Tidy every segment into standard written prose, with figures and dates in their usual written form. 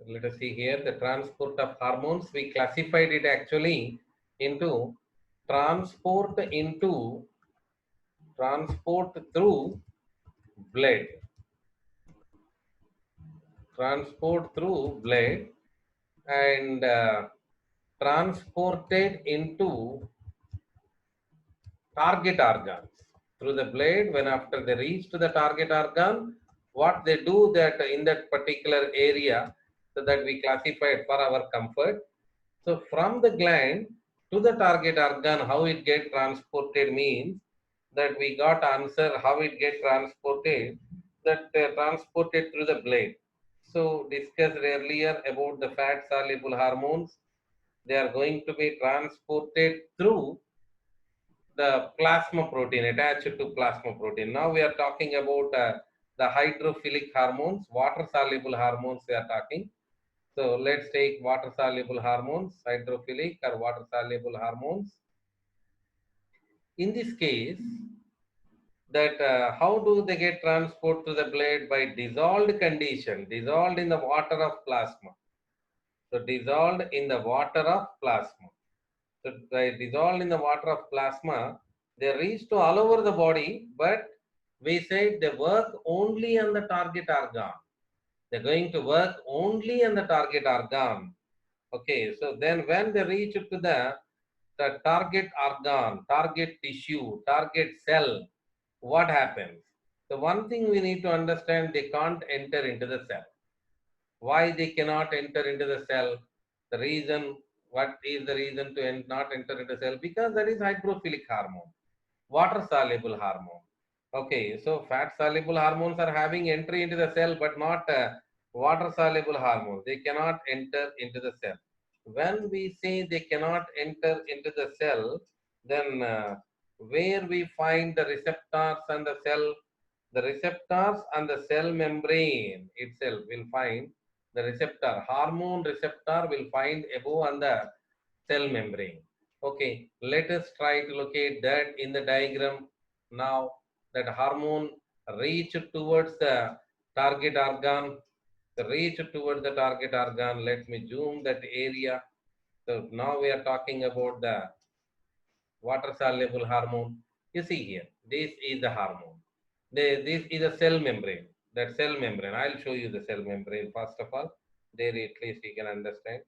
Let us see here the transport of hormones. We classified it actually into transport into transport through blood, transport through blood, and transported into target organs through the blade. When after they reach to the target organ, what they do that in that particular area, so that we classified for our comfort. So from the gland to the target organ, how it get transported means that we got answer how it get transported, that transported through the blade. So discussed earlier about the fat soluble hormones, they are going to be transported through the plasma protein, attached to plasma protein. Now we are talking about the hydrophilic hormones, water soluble hormones we are talking. So let's take water soluble hormones, hydrophilic or water soluble hormones. In this case, that how do they get transport to the blood? By dissolved condition, dissolved in the water of plasma. So dissolved in the water of plasma. So by dissolved in the water of plasma, they reach to all over the body, but we say they work only on the target organ. They're going to work only on the target organ. Okay, so then when they reach to the target organ, target tissue, target cell, what happens? The one thing we need to understand, they can't enter into the cell. Why they cannot enter into the cell? The reason, what is the reason to not enter into the cell? Because that is hydrophilic hormone, water soluble hormone. Okay, so fat soluble hormones are having entry into the cell, but not water soluble hormones. They cannot enter into the cell. When we say they cannot enter into the cell, then where we find the receptors and the cell, the receptors and the cell membrane itself will find the receptor, hormone receptor will find above on the cell membrane. Okay, let us try to locate that in the diagram. Now that hormone reach towards the target organ, reach towards the target organ. Let me zoom that area. So now we are talking about the water soluble hormone. You see here, this is the hormone. This is a cell membrane. That cell membrane, I'll show you the cell membrane first of all. There at least you can understand.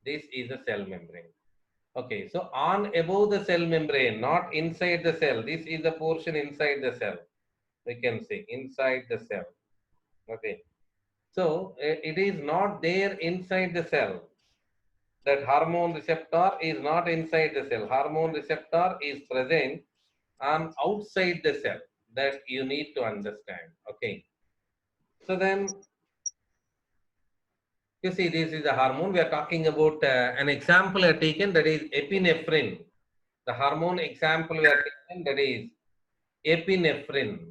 This is the cell membrane. Okay, so on above the cell membrane, not inside the cell. This is the portion inside the cell. We can see inside the cell. Okay, so it is not there inside the cell. That hormone receptor is not inside the cell. Hormone receptor is present on outside the cell. That you need to understand. Okay, so then you see this is a hormone. We are talking about an example I have taken, that is epinephrine. The hormone example we are taking, that is epinephrine.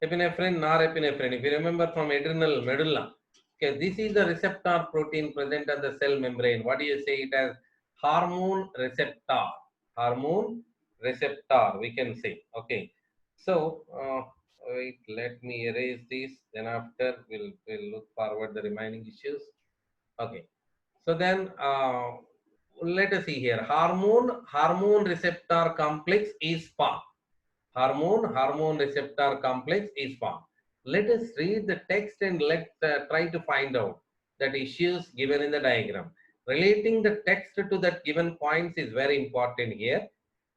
Epinephrine, norepinephrine. If you remember from adrenal medulla, okay, this is the receptor protein present on the cell membrane. What do you say it as? Hormone receptor. Hormone receptor, we can say. Okay. So, wait, let me erase this. Then after, we'll look forward the remaining issues. Okay. So then, let us see here. Hormone receptor complex is formed. Hormone receptor complex is formed. Let us read the text and let's try to find out that issues given in the diagram. Relating the text to that given points is very important here.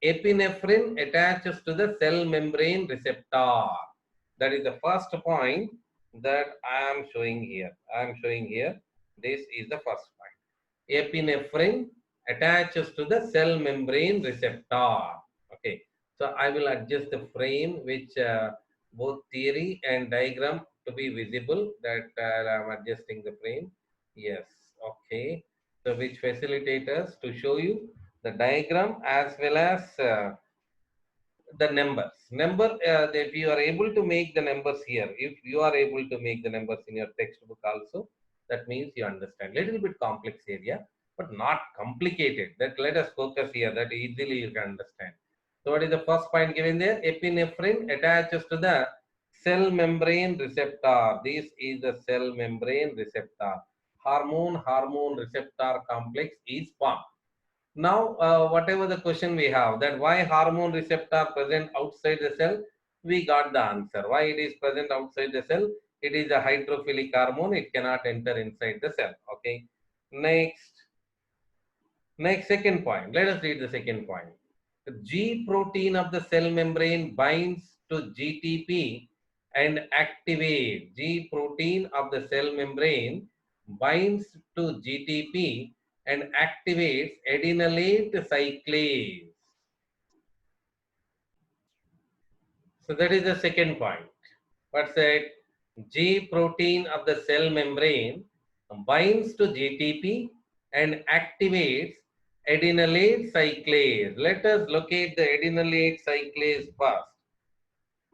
Epinephrine attaches to the cell membrane receptor. That is the first point that I am showing here. This is the first point. Epinephrine attaches to the cell membrane receptor. Okay, so I will adjust the frame which both theory and diagram to be visible. That I am adjusting the frame. Yes, okay. So which facilitates us to show you the diagram as well as the numbers. If you are able to make the numbers here, if you are able to make the numbers in your textbook also, that means you understand. Little bit complex area, but not complicated. That let us focus here, that easily you can understand. So what is the first point given there? Epinephrine attaches to the cell membrane receptor. This is the cell membrane receptor. hormone receptor complex is formed. Now, whatever the question we have, that why hormone receptor present outside the cell, we got the answer. Why it is present outside the cell? It is a hydrophilic hormone. It cannot enter inside the cell. Okay. Next, second point. Let us read the second point. The G protein of the cell membrane binds to GTP and activates. G protein of the cell membrane binds to GTP and activates adenylate cyclase. So that is the second point. What's that? G protein of the cell membrane binds to GTP and activates adenylate cyclase. Let us locate the adenylate cyclase first.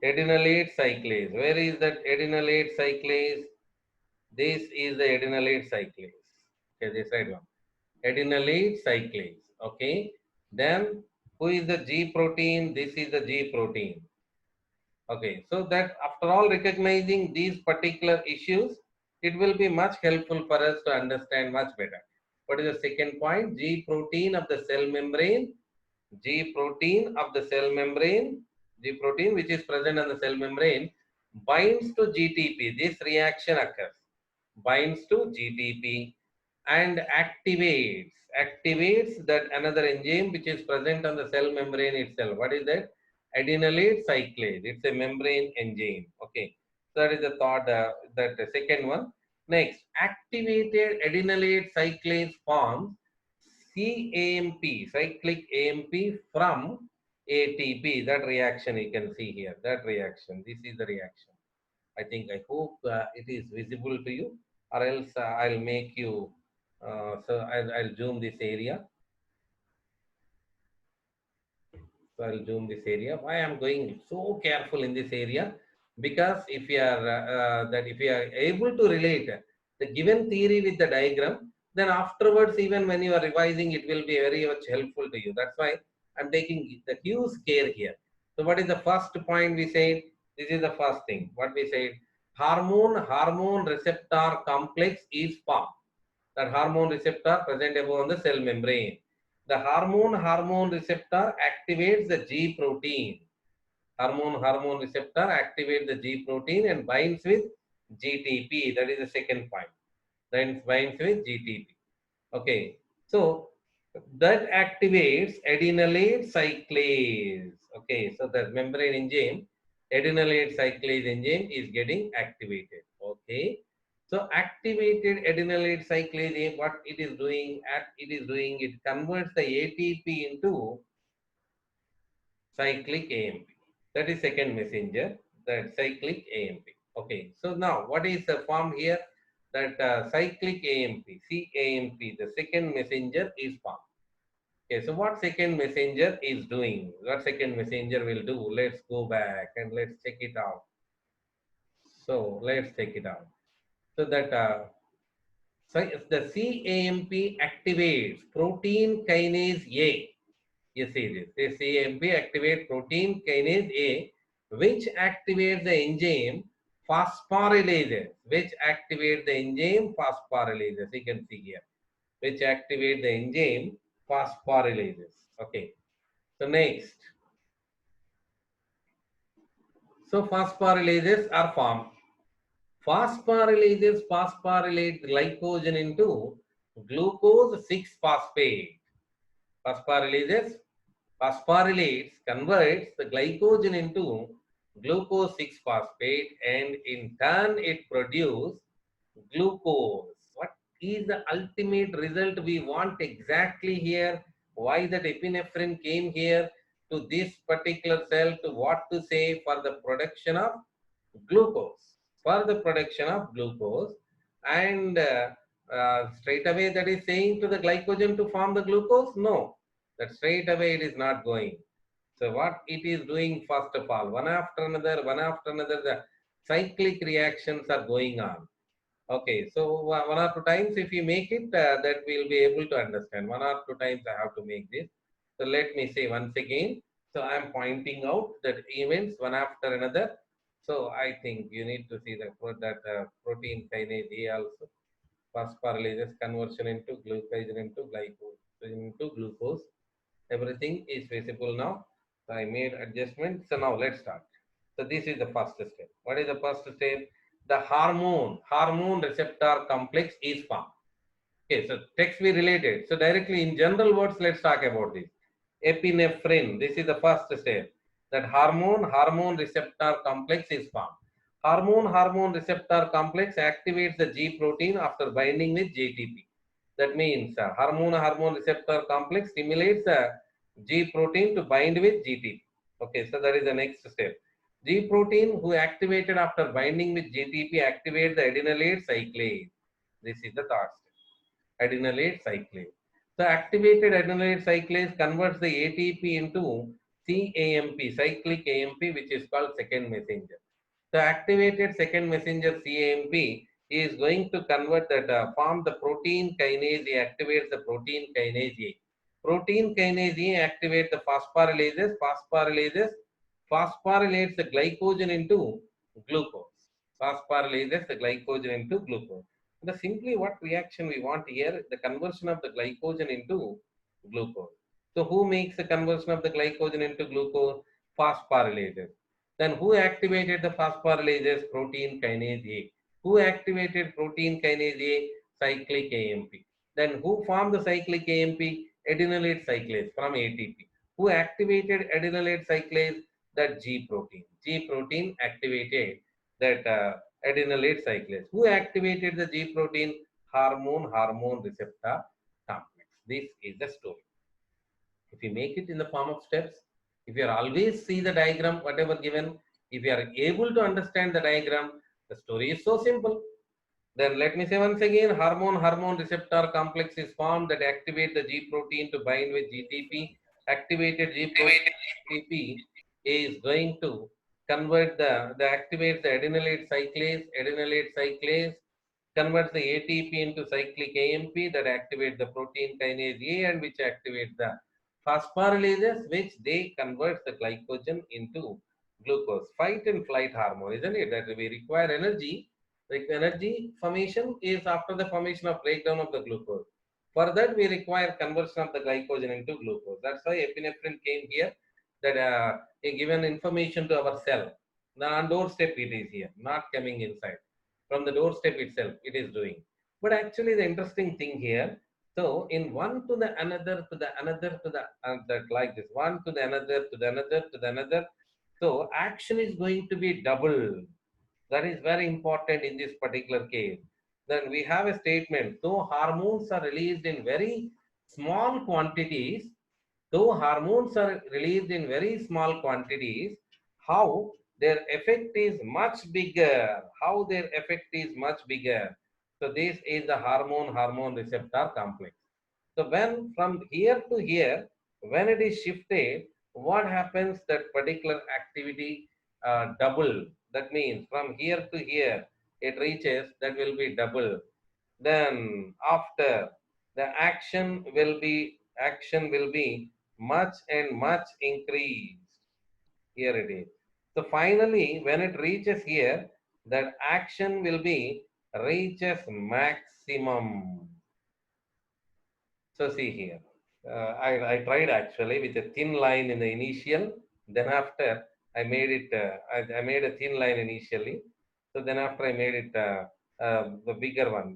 Adenylate cyclase. Where is that adenylate cyclase? This is the adenylate cyclase. Okay, this side one. Adenylate cyclase. Okay. Then who is the G protein? This is the G protein. Okay, so that after all recognizing these particular issues, it will be much helpful for us to understand much better. What is the second point? G protein of the cell membrane. G protein of the cell membrane. G protein which is present on the cell membrane binds to GTP. This reaction occurs. Binds to GTP and activates that another enzyme which is present on the cell membrane itself. What is that? Adenylate cyclase. It's a membrane enzyme. Okay. So that is the thought, that the second one. Next, activated adenylate cyclase forms CAMP, cyclic AMP from ATP. That reaction you can see here. That reaction. This is the reaction. I hope it is visible to you, or else I'll make you. So I'll zoom this area. So I'll zoom this area. Why I'm going so careful in this area? Because if you are if you are able to relate the given theory with the diagram, then afterwards, even when you are revising, it will be very much helpful to you. That's why I'm taking the huge care here. So what is the first point we said? This is the first thing. What we said, hormone receptor complex is formed. That hormone receptor present above on the cell membrane. The hormone receptor activates the G protein. Hormone receptor activates the G protein and binds with GTP. That is the second point. Then binds with GTP. Okay. So that activates adenylate cyclase. Okay. So the membrane enzyme, adenylate cyclase enzyme is getting activated. Okay. So activated adenylate cyclase, what it is doing? It converts the ATP into cyclic AMP. That is second messenger, that cyclic AMP. Okay, so now what is the form here? That cyclic AMP, CAMP, the second messenger is formed. Okay, so what second messenger is doing? What second messenger will do? Let's go back and let's check it out. So let's check it out. So that so the CAMP activates protein kinase A. You see this. The CAMP activates protein kinase A, which activates the enzyme phosphorylases. Which activates the enzyme phosphorylases. You can see here. Which activate the enzyme phosphorylases. Okay. So next. So phosphorylases are formed. Phosphorylases phosphorylate glycogen into glucose 6-phosphate. Phosphorylates converts the glycogen into glucose 6-phosphate, and in turn it produces glucose. What is the ultimate result we want exactly here? Why that epinephrine came here to this particular cell to what to say? For the production of glucose. For the production of glucose, and straight away that is saying to the glycogen to form the glucose? No, that straight away it is not going. So what it is doing, first of all, one after another, the cyclic reactions are going on. Okay, so one or two times if you make it, that we'll be able to understand. One or two times I have to make this. So let me say once again. So I'm pointing out that events one after another. So I think you need to see that protein kinase A also. Phosphorylase conversion into glucose into glucose. Everything is visible now. So I made adjustment. So now let's start. So this is the first step. What is the first step? The hormone receptor complex is formed. Okay, so text we related. So directly in general words, let's talk about this. Epinephrine. This is the first step. That hormone receptor complex is formed. Hormone receptor complex activates the G protein after binding with JTP. That means hormone receptor complex stimulates the G protein to bind with GTP. Okay, so that is the next step. G protein who activated after binding with GTP activate the adenylate cyclase. This is the third step. Adenylate cyclase. So activated adenylate cyclase converts the ATP into CAMP, cyclic AMP, which is called second messenger. The activated second messenger CAMP is going to convert that form the protein kinase A, activates the protein kinase A. Protein kinase A activates the phosphorylases. Phosphorylates the glycogen into glucose. Phosphorylases the glycogen into glucose. The simply what reaction we want here, the conversion of the glycogen into glucose. So who makes the conversion of the glycogen into glucose? Phosphorylases. Then who activated the phosphorylases? Protein kinase A. Who activated protein kinase A? Cyclic AMP. Then who formed the cyclic AMP? Adenylate cyclase from ATP. Who activated adenylate cyclase? That G protein. G protein activated that adenylate cyclase. Who activated the G protein? Hormone receptor complex. This is the story. If you make it in the form of steps, if you are always see the diagram, whatever given, if you are able to understand the diagram, the story is so simple. Then let me say once again, hormone receptor complex is formed that activate the G protein to bind with GTP. Activated G protein GTP is going to convert the activates the adenylate cyclase converts the ATP into cyclic AMP that activates the protein kinase A and which activates the phosphorylases, which they convert the glycogen into glucose. Fight and flight hormone, isn't it? That we require energy. Like energy formation is after the formation of breakdown of the glucose. For that, we require conversion of the glycogen into glucose. That's why epinephrine came here. That given information to our cell. The on doorstep it is here, not coming inside. From the doorstep itself, it is doing. But actually, the interesting thing here. So in one to the another to the another to the that like this, one to the another to the another to the another. So action is going to be double. That is very important in this particular case. Then we have a statement, though hormones are released in very small quantities, how their effect is much bigger. So this is the hormone receptor complex. So when from here to here, when it is shifted, what happens? That particular activity double. That means from here to here, it reaches, that will be double. Then after the action will be much and much increased. Here it is. So finally, when it reaches here, that action will be reaches maximum. So see here, I tried actually with a thin line in the initial. Then after I made it, I made a thin line initially. So then after I made it the bigger one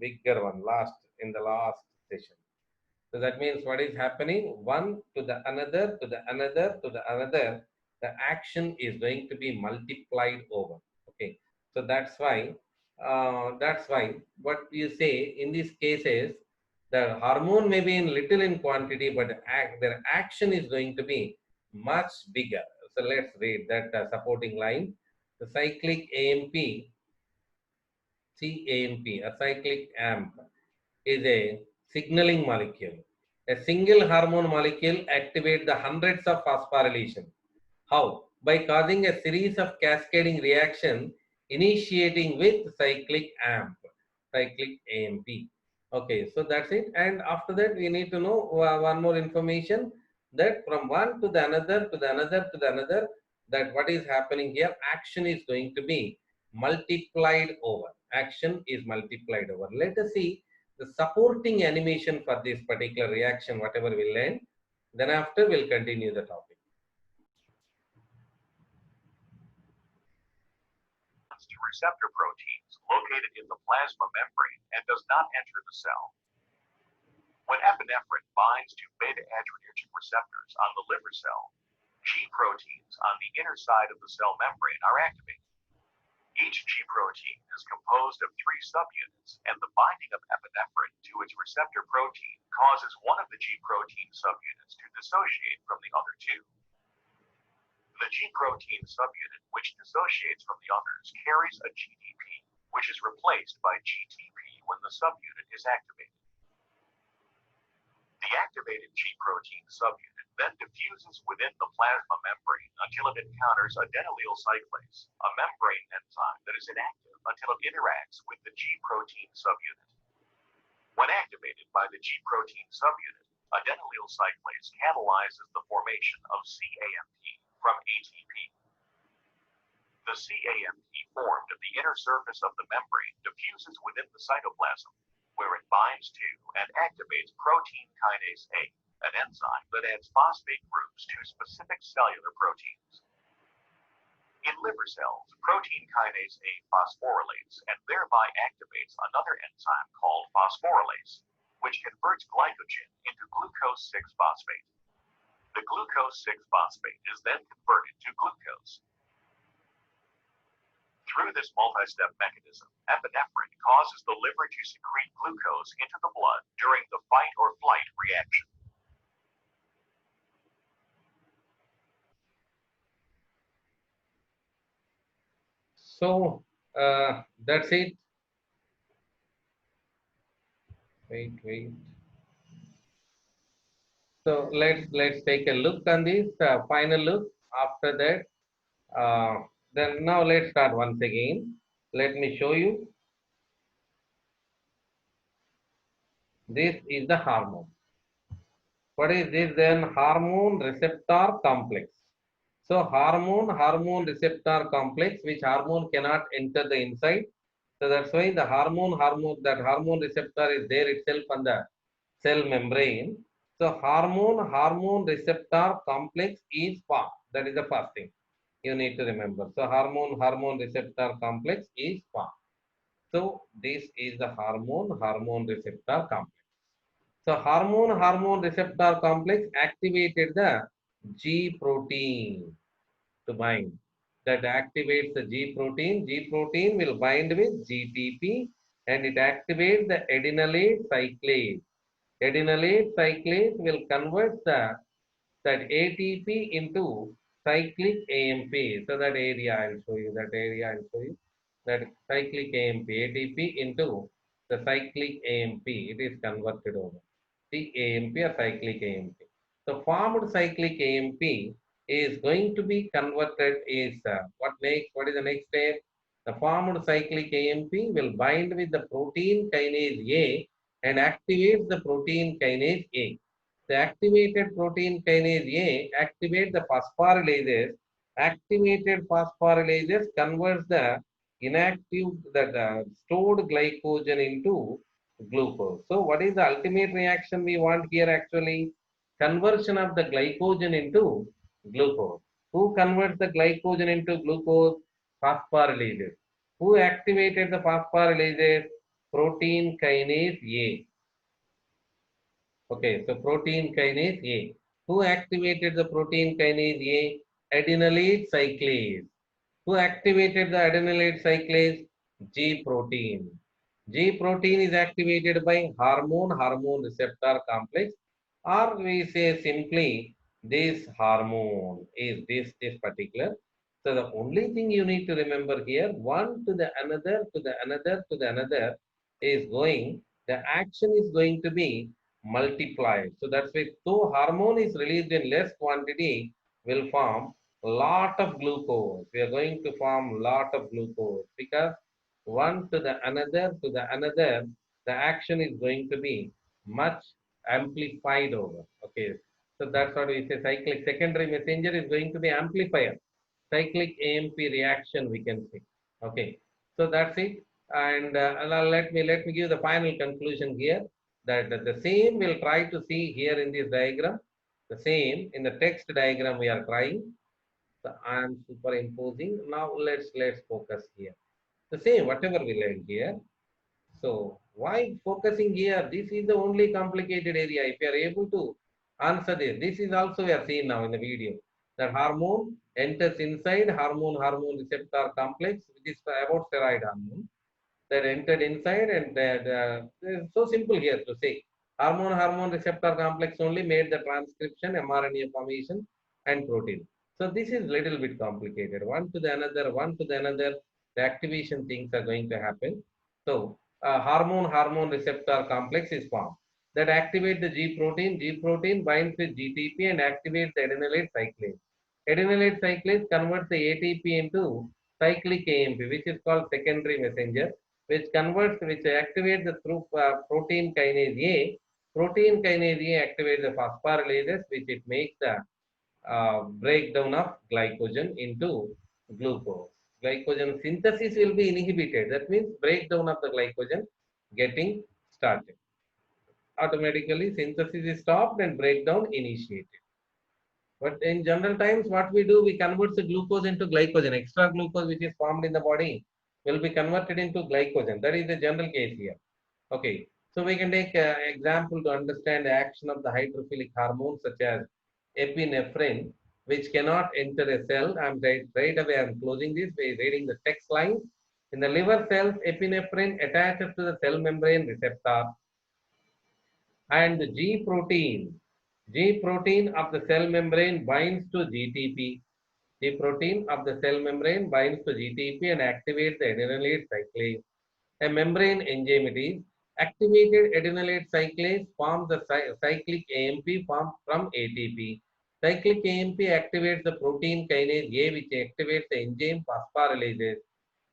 last in the last session. So that means what is happening? One to the another, to the another, to the another. The action is going to be multiplied over. Okay. So that's why. What you say in these cases, the hormone may be in little in quantity, but their action is going to be much bigger. So let's read that supporting line. The cyclic AMP, CAMP, a cyclic AMP, is a signaling molecule. A single hormone molecule activates the hundreds of phosphorylation. How? By causing a series of cascading reactions initiating with cyclic AMP. Okay, so that's it. And after that, we need to know one more information, that from one to the another, to the another, to the another, that what is happening here, action is going to be multiplied over. Let us see the supporting animation for this particular reaction, whatever we learn. Then after we'll continue the topic. To receptor proteins located in the plasma membrane and does not enter the cell. When epinephrine binds to beta-adrenergic receptors on the liver cell, G proteins on the inner side of the cell membrane are activated. Each G protein is composed of 3 subunits, and the binding of epinephrine to its receptor protein causes one of the G protein subunits to dissociate from the other 2. The G protein subunit which dissociates from the others carries a GDP, which is replaced by GTP when the subunit is activated. The activated G protein subunit then diffuses within the plasma membrane until it encounters adenylyl cyclase, a membrane enzyme that is inactive until it interacts with the G protein subunit. When activated by the G protein subunit, adenylyl cyclase catalyzes the formation of CAMP from ATP. The CAMP formed at the inner surface of the membrane diffuses within the cytoplasm, where it binds to and activates protein kinase A, an enzyme that adds phosphate groups to specific cellular proteins. In liver cells, protein kinase A phosphorylates and thereby activates another enzyme called phosphorylase, which converts glycogen into glucose 6-phosphate. The glucose 6-phosphate is then converted to glucose. Through this multi-step mechanism, epinephrine causes the liver to secrete glucose into the blood during the fight or flight reaction. So that's it. Wait. So let's take a look on this final look. After that, then now let's start once again. Let me show you. This is the hormone. What is this then? Hormone receptor complex. So hormone receptor complex, which hormone cannot enter the inside. So that's why the hormone receptor is there itself on the cell membrane. So hormone receptor complex is formed. That is the first thing you need to remember. So hormone receptor complex is formed. So this is the hormone receptor complex. So hormone receptor complex activated the G protein to bind. That activates the G protein. G protein will bind with GTP and it activates the adenylate cyclase. Adenylate cyclase will convert that ATP into cyclic AMP. So that area I'll show you. That cyclic AMP. ATP into the cyclic AMP. It is converted over. The AMP or cyclic AMP. So formed cyclic AMP is going to be converted is what is the next step? The formed cyclic AMP will bind with the protein kinase A and activates the protein kinase A. The activated protein kinase A activates the phosphorylases. Activated phosphorylases converts the inactive stored glycogen into glucose. So what is the ultimate reaction we want here actually? Conversion of the glycogen into glucose. Who converts the glycogen into glucose? Phosphorylases. Who activated the phosphorylases? Protein kinase A. Okay, so protein kinase A. Who activated the protein kinase A? Adenylate cyclase. Who activated the adenylate cyclase? G protein. G protein is activated by hormone receptor complex, or we say simply this hormone is this particular. So the only thing you need to remember here, one to the another, to the another, to the another is going, the action is going to be multiplied. So that's why though hormone is released in less quantity, will form lot of glucose. We are going to form lot of glucose because one to the another, the action is going to be much amplified over. Okay, so that's what we say cyclic secondary messenger is going to be amplifier. Cyclic AMP reaction we can say. Okay, so that's it. And let me give the final conclusion here, that the same we'll try to see here in this diagram. The same in the text diagram we are trying. So I am superimposing. Now let's focus here. The same whatever we learned here. So why focusing here? This is the only complicated area. If you are able to answer this, this is also we are seeing now in the video. That hormone enters inside hormone receptor complex, which is about steroid hormone that entered inside, and it's so simple here to say. Hormone receptor complex only made the transcription, mRNA formation, and protein. So this is little bit complicated. One to the another, the activation things are going to happen. So hormone receptor complex is formed that activate the G protein. G protein binds with GTP and activates the adenylate cyclase. Adenylate cyclase converts the ATP into cyclic AMP, which is called secondary messenger, which activates the through protein kinase A. Protein kinase A activates the phosphorylases, which it makes the breakdown of glycogen into glucose. Glycogen synthesis will be inhibited. That means breakdown of the glycogen getting started. Automatically synthesis is stopped and breakdown initiated. But in general times, what we do, we convert the glucose into glycogen. Extra glucose which is formed in the body will be converted into glycogen. That is the general case here. Okay. So we can take an example to understand the action of the hydrophilic hormones such as epinephrine, which cannot enter a cell. Right away, I'm closing this by reading the text line. In the liver cells, epinephrine attaches to the cell membrane receptor, and the G protein of the cell membrane binds to GTP. G protein of the cell membrane binds to GTP and activates the adenylate cyclase. A membrane enzyme it is. Activated adenylate cyclase forms the cyclic AMP formed from ATP. Cyclic AMP activates the protein kinase A, which activates the enzyme phosphorylases.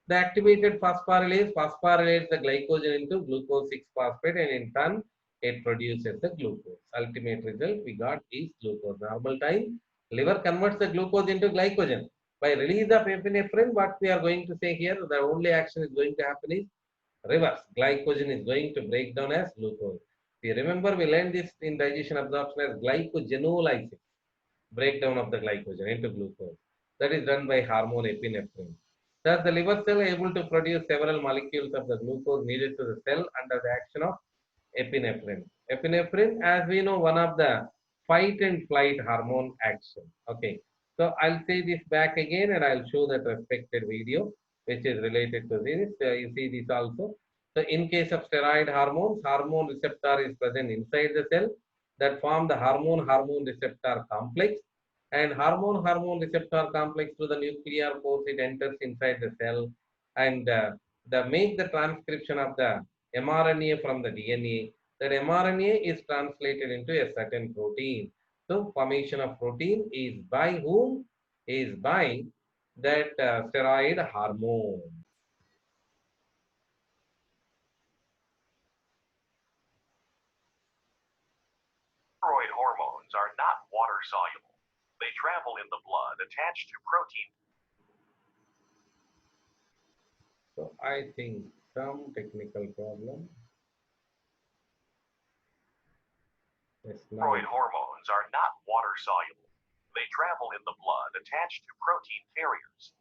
The activated phosphorylates the glycogen into glucose 6-phosphate, and in turn it produces the glucose. Ultimate result we got is glucose. Normal time, liver converts the glucose into glycogen. By release of epinephrine, what we are going to say here, the only action is going to happen is reverse. Glycogen is going to break down as glucose. If you remember, we learned this in digestion absorption as glycogenolysis, breakdown of the glycogen into glucose. That is done by hormone epinephrine. Thus, the liver cell is able to produce several molecules of the glucose needed to the cell under the action of epinephrine. Epinephrine, as we know, one of the fight and flight hormone action. Okay, so I'll say this back again and I'll show that respected video which is related to this. You see this also. So in case of steroid hormones, hormone receptor is present inside the cell that form the hormone receptor complex, and hormone receptor complex to the nuclear pores, it enters inside the cell, and the make the transcription of the mRNA from the DNA. That mRNA is translated into a certain protein. So formation of protein is by whom? Is by that steroid hormone. Steroid hormones are not water soluble. They travel in the blood attached to protein. So I think some technical problem. Steroid hormones are not water soluble. They travel in the blood attached to protein carriers.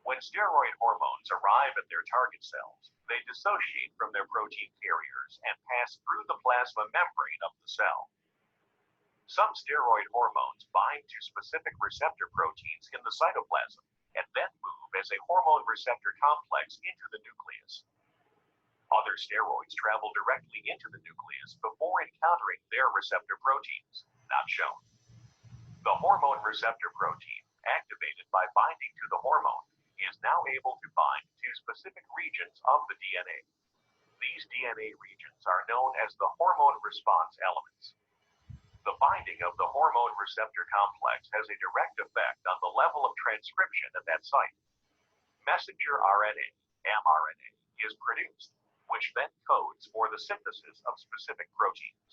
When steroid hormones arrive at their target cells, they dissociate from their protein carriers and pass through the plasma membrane of the cell. Some steroid hormones bind to specific receptor proteins in the cytoplasm and then move as a hormone receptor complex into the nucleus. Other steroids travel directly into the nucleus before encountering their receptor proteins, not shown. The hormone receptor protein, activated by binding to the hormone, is now able to bind to specific regions of the DNA. These DNA regions are known as the hormone response elements. The binding of the hormone receptor complex has a direct effect on the level of transcription at that site. Messenger RNA, mRNA, is produced, which then codes for the synthesis of specific proteins.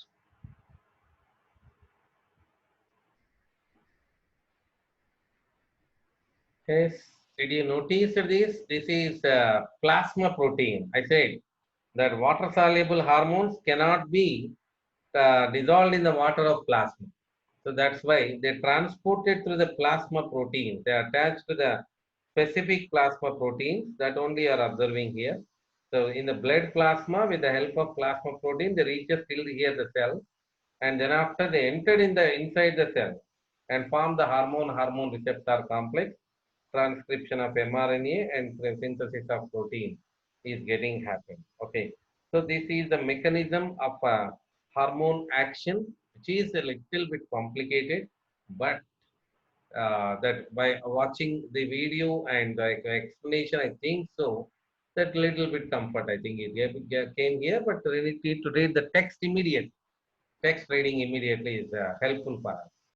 Yes, Did you notice this? This is plasma protein. I said that water soluble hormones cannot be dissolved in the water of plasma. So that's why they transported through the plasma protein. They are attached to the specific plasma proteins that only are observing here. So in the blood plasma, with the help of plasma protein, they reach till here the cell, and then after they entered in the inside the cell and form the hormone receptor complex. Transcription of mRNA and synthesis of protein is getting happen. Okay, so this is the mechanism of hormone action, which is a little bit complicated, but that by watching the video and the explanation, I think so. That little bit comfort, I think came here, but we need to read the text immediately. Text reading immediately is helpful for us.